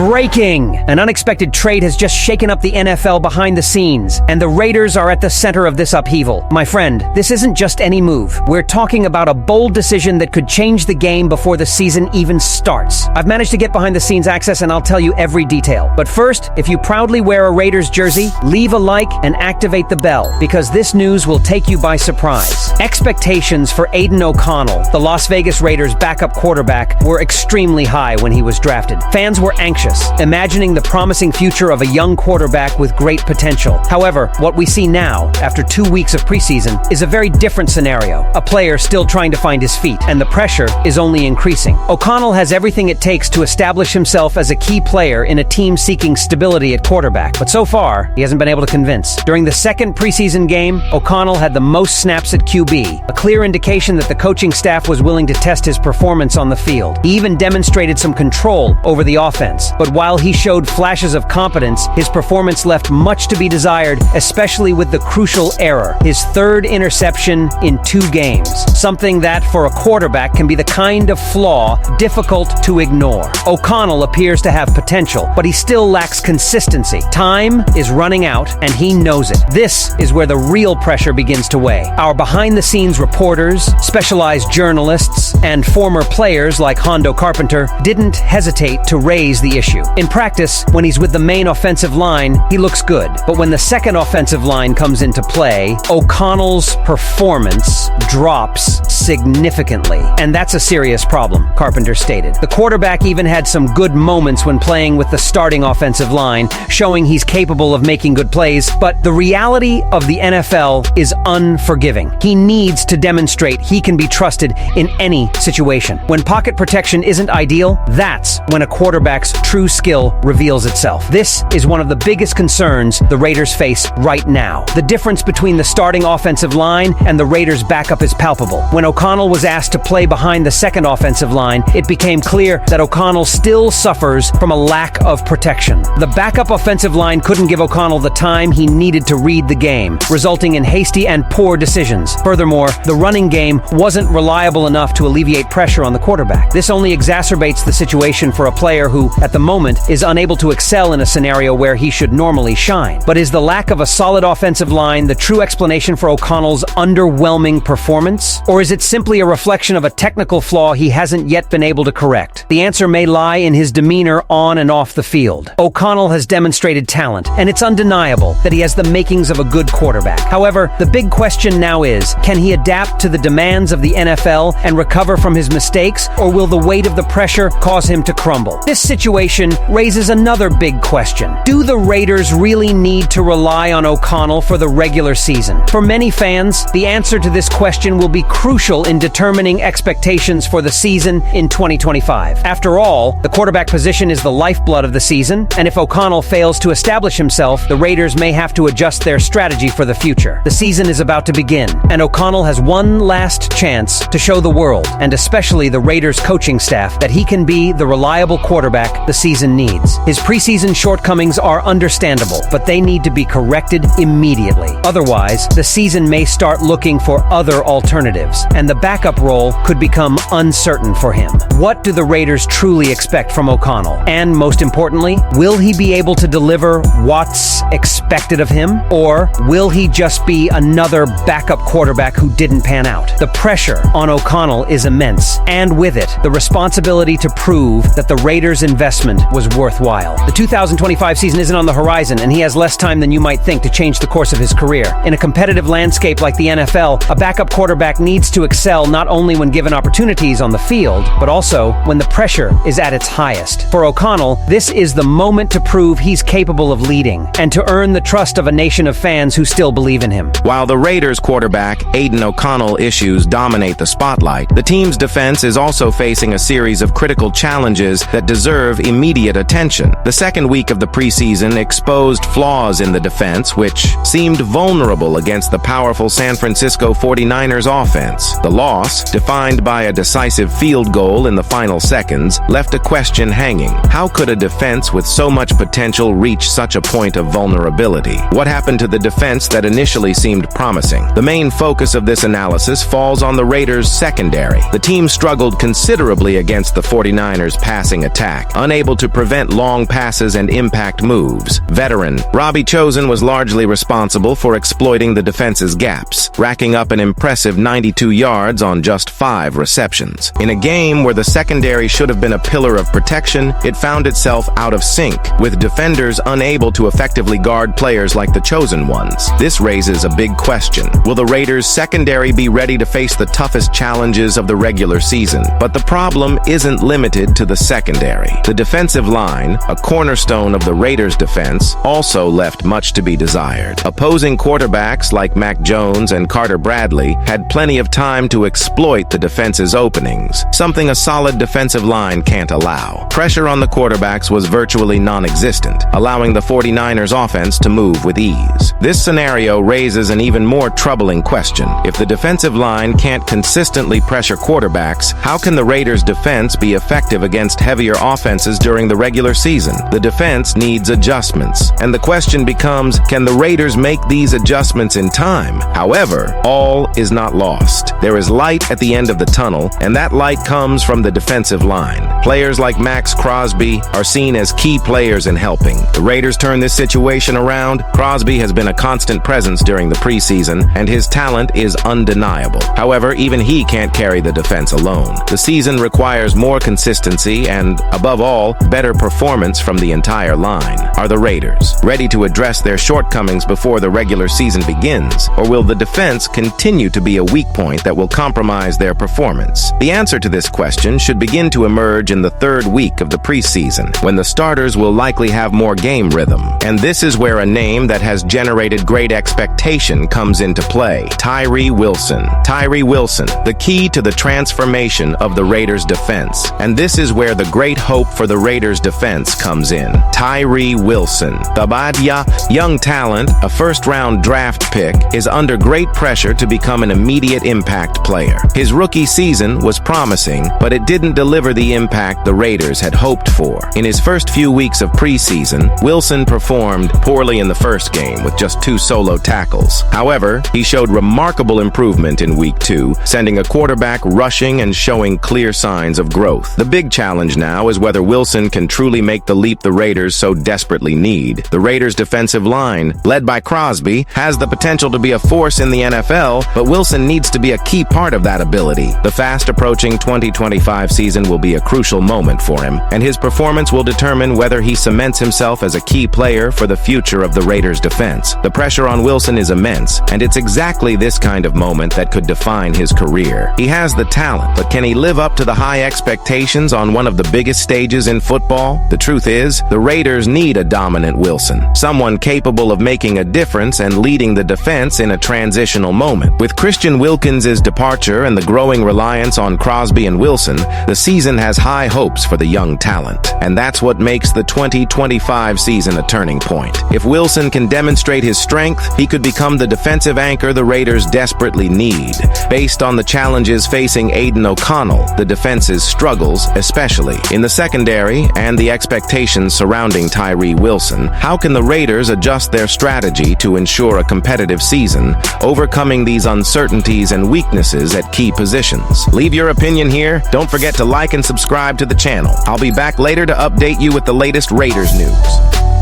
Breaking! An unexpected trade has just shaken up the NFL behind the scenes, and the Raiders are at the center of this upheaval. My friend, this isn't just any move. We're talking about a bold decision that could change the game before the season even starts. I've managed to get behind-the-scenes access, and I'll tell you every detail. But first, if you proudly wear a Raiders jersey, leave a like and activate the bell, because this news will take you by surprise. Expectations for Aiden O'Connell, the Las Vegas Raiders' backup quarterback, were extremely high when he was drafted. Fans were anxious, imagining the promising future of a young quarterback with great potential. However, what we see now, after 2 weeks of preseason, is a very different scenario. A player still trying to find his feet, and the pressure is only increasing. O'Connell has everything it takes to establish himself as a key player in a team seeking stability at quarterback, but so far, he hasn't been able to convince. During the second preseason game, O'Connell had the most snaps at QB, a clear indication that the coaching staff was willing to test his performance on the field. He even demonstrated some control over the offense. But while he showed flashes of competence, his performance left much to be desired, especially with the crucial error, his third interception in 2 games. Something that, for a quarterback, can be the kind of flaw difficult to ignore. O'Connell appears to have potential, but he still lacks consistency. Time is running out, and he knows it. This is where the real pressure begins to weigh. Our behind-the-scenes reporters, specialized journalists, and former players like Hondo Carpenter didn't hesitate to raise the issue. In practice, when he's with the main offensive line, he looks good. But when the second offensive line comes into play, O'Connell's performance drops significantly. And that's a serious problem, Carpenter stated. The quarterback even had some good moments when playing with the starting offensive line, showing he's capable of making good plays, but the reality of the NFL is unforgiving. He needs to demonstrate he can be trusted in any situation. When pocket protection isn't ideal, that's when a quarterback's true skill reveals itself. This is one of the biggest concerns the Raiders face right now. The difference between the starting offensive line and the Raiders' backup is palpable. When O'Connell was asked to play behind the second offensive line, it became clear that O'Connell still suffers from a lack of protection. The backup offensive line couldn't give O'Connell the time he needed to read the game, resulting in hasty and poor decisions. Furthermore, the running game wasn't reliable enough to alleviate pressure on the quarterback. This only exacerbates the situation for a player who, at the moment, is unable to excel in a scenario where he should normally shine. But is the lack of a solid offensive line the true explanation for O'Connell's underwhelming performance? Or is it simply a reflection of a technical flaw he hasn't yet been able to correct? The answer may lie in his demeanor on and off the field. O'Connell has demonstrated talent, and it's undeniable that he has the makings of a good quarterback. However, the big question now is, can he adapt to the demands of the NFL and recover from his mistakes, or will the weight of the pressure cause him to crumble? This situation raises another big question. Do the Raiders really need to rely on O'Connell for the regular season? For many fans, the answer to this question will be crucial in determining expectations for the season in 2025. After all, the quarterback position is the lifeblood of the season, and if O'Connell fails to establish himself, the Raiders may have to adjust their strategy for the future. The season is about to begin, and O'Connell has one last chance to show the world, and especially the Raiders coaching staff, that he can be the reliable quarterback the season needs. His preseason shortcomings are understandable, but they need to be corrected immediately. Otherwise, the season may start looking for other alternatives, and the backup role could become uncertain for him. What do the Raiders truly expect from O'Connell? And most importantly, will he be able to deliver what's expected of him? Or will he just be another backup quarterback who didn't pan out? The pressure on O'Connell is immense, and with it, the responsibility to prove that the Raiders' investment was worthwhile. The 2025 season isn't on the horizon, and he has less time than you might think to change the course of his career. In a competitive landscape like the NFL, a backup quarterback needs to excel not only when given opportunities on the field, but also when the pressure is at its highest. For O'Connell, this is the moment to prove he's capable of leading, and to earn the trust of a nation of fans who still believe in him. While the Raiders quarterback Aiden O'Connell issues dominate the spotlight, the team's defense is also facing a series of critical challenges that deserve immediate attention. The second week of the preseason exposed flaws in the defense, which seemed vulnerable against the powerful San Francisco 49ers offense. The loss, defined by a decisive field goal in the final seconds, left a question hanging. How could a defense with so much potential reach such a point of vulnerability? What happened to the defense that initially seemed promising? The main focus of this analysis falls on the Raiders' secondary. The team struggled considerably against the 49ers' passing attack, unable to prevent long passes and impact moves. Veteran Robbie Chosen was largely responsible for exploiting the defense's gaps, racking up an impressive 92 yards on just 5 receptions. In a game where the secondary should have been a pillar of protection, it found itself out of sync, with defenders unable to effectively guard players like the chosen ones. This raises a big question. Will the Raiders' secondary be ready to face the toughest challenges of the regular season? But the problem isn't limited to the secondary. The defensive line, a cornerstone of the Raiders' defense, also left much to be desired. Opposing quarterbacks like Mac Jones and Carter Bradley had plenty of time to exploit the defense's openings, something a solid defensive line can't allow. Pressure on the quarterbacks was virtually non-existent, allowing the 49ers offense to move with ease. This scenario raises an even more troubling question. If the defensive line can't consistently pressure quarterbacks, how can the Raiders' defense be effective against heavier offenses during the regular season? The defense needs adjustments, and the question becomes, can the Raiders make these adjustments in time? However, all is not lost. There is light at the end of the tunnel, and that light comes from the defensive line. Players like Max Crosby are seen as key players in helping the Raiders turn this situation around. Crosby has been a constant presence during the preseason, and his talent is undeniable. However, even he can't carry the defense alone. The season requires more consistency and, above all, better performance from the entire line. Are the Raiders ready to address their shortcomings before the regular season begins, or will the defense continue to be a weak point that will compromise their performance? The answer to this question should begin to emerge in the 3rd week of the preseason, when the starters will likely have more game rhythm. And this is where a name that has generated great expectation comes into play: Tyree Wilson. Tyree Wilson, the key to the transformation of the Raiders' defense. And this is where the great hope for the Raiders' defense comes in. Tyree Wilson, the Badia young talent, a first-round draft pick, is under great pressure to become an immediate impact player. His rookie season was promising, but it didn't deliver the impact the Raiders had hoped for. In his first few weeks of preseason, Wilson performed poorly in the first game with just 2 solo tackles. However, he showed remarkable improvement in week 2, sending a quarterback rushing and showing clear signs of growth. The big challenge now is whether Wilson can truly make the leap the Raiders so desperately need. The Raiders' defensive line, led by Crosby, has the potential to be a force in the NFL, but Wilson needs to be a key part of that ability. The fast-approaching 2025 season will be a crucial moment for him, and his performance will determine whether he cements himself as a key player for the future of the Raiders' defense. The pressure on Wilson is immense, and it's exactly this kind of moment that could define his career. He has the talent, but can he live up to the high expectations on one of the biggest stages in football? The truth is, the Raiders need a dominant Wilson, someone capable of making a difference and leading the defense in a transitional moment. With Christian Wilkins' departure and the growing reliance on Crosby and Wilson, the season has high hopes for the young talent, and that's what makes the 2025 season a turning point. If Wilson can demonstrate his strength, he could become the defensive anchor the Raiders desperately need. Based on the challenges facing Aiden O'Connell, the defense's struggles, especially in the secondary, and the expectations surrounding Tyree Wilson, how can the Raiders adjust their strategy to ensure a competitive season, overcoming these uncertainties and weaknesses at key positions? Leave your opinion here. Don't forget to like and subscribe to the channel. I'll be back later to update you with the latest Raiders news.